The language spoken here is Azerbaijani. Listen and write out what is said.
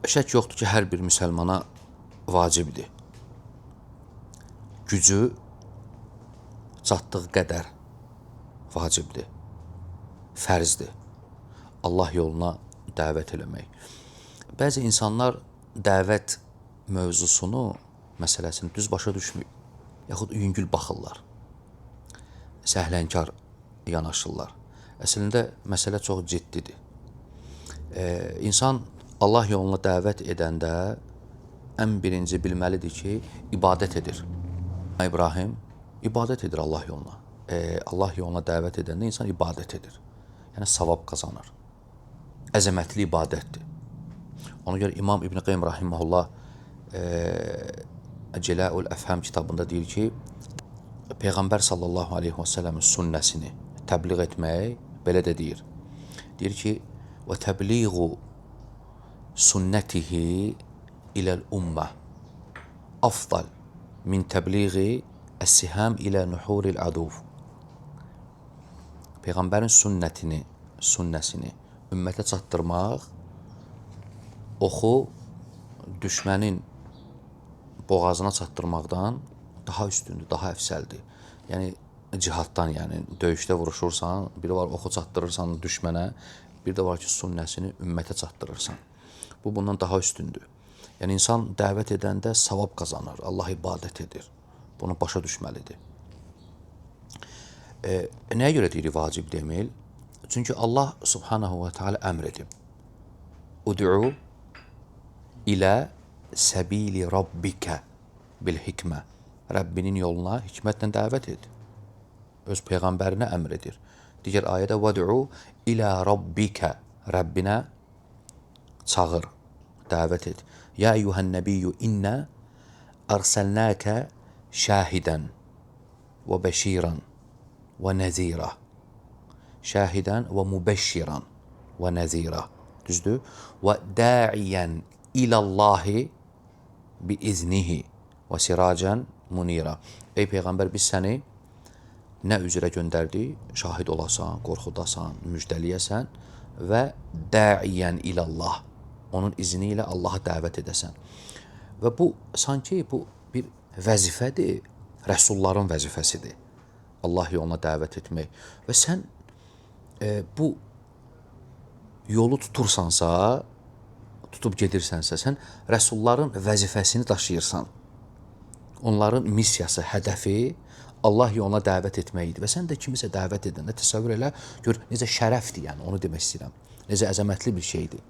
Şək yoxdur ki, hər bir müsəlmana vacibdir. Gücü çatdığı qədər vacibdir, fərzdir. Allah yoluna dəvət eləmək. Bəzi insanlar dəvət mövzusunu, məsələsini düz başa düşmür, yaxud yüngül baxırlar, səhlənkar yanaşırlar. Əslində, məsələ çox ciddidir. İnsan Allah yoluna dəvət edəndə ən birinci bilməlidir ki, ibadət edir. İbrahim ibadət edir Allah yoluna. Allah yoluna dəvət edəndə insan ibadət edir. Yəni, savab qazanır. Əzəmətli ibadətdir. Ona görə İmam İbn Qayyim rahimehullah Cəla'ul Əfham kitabında deyir ki, Peyğəmbər sallallahu aleyhi və səlləmin sünnəsini təbliğ etmək belə də deyir. Deyir ki, və təbliğu sünnətihi iləl ümmə afdal min təbliği əs-siham ilə nuhuril aduv. Peyğəmbərin sünnəsini ümmətə çatdırmaq oxu düşmənin boğazına çatdırmaqdan daha üstündür, daha əfsəldir. Yəni, cihaddan, yəni döyüşdə vuruşursan, biri var oxu çatdırırsan düşmənə, bir də var ki, sünnəsini ümmətə çatdırırsan. Bu, bundan daha üstündür. Yəni, insan dəvət edəndə savab qazanır, Allah ibadət edir. Bunu başa düşməlidir. Nəyə görə deyirik vacib demir? Çünki Allah subhanahu və teala əmr edib. Ud'u ilə səbili rabbikə bil hikmə. Rəbbinin yoluna hikmətlə dəvət et. Öz Peyğəmbərinə əmr edir. Digər ayədə vəd'u ilə rabbikə. Rəbbinə çağır, dəvət et. Ya eyyuhən nəbiyyü innə ərsəlnəkə şahidən və bəşiran və nəzira. Şahidən və mübəşşiran və nəzira. Düzdür? Və daiyən ilallahi bi iznihi və siracən munira. Ey Peyğəmbər, biz səni nə üzrə göndərdik? Şahid olasan, qorxudasan, müjdəliyəsən və daiyən ilallah. Onun izni ilə Allaha dəvət edəsən. Və bu, sanki bu bir vəzifədir, rəsulların vəzifəsidir. Allah yoluna dəvət etmək. Və sən bu yolu tutursansa, tutub gedirsənsə, sən rəsulların vəzifəsini daşıyırsan. Onların missiyası, hədəfi Allah yoluna dəvət etməkdir. Və sən də kimisə dəvət edəndə təsəvvür elə, gör, necə şərəfdir, yəni onu demək istəyirəm. Necə əzəmətli bir şeydir.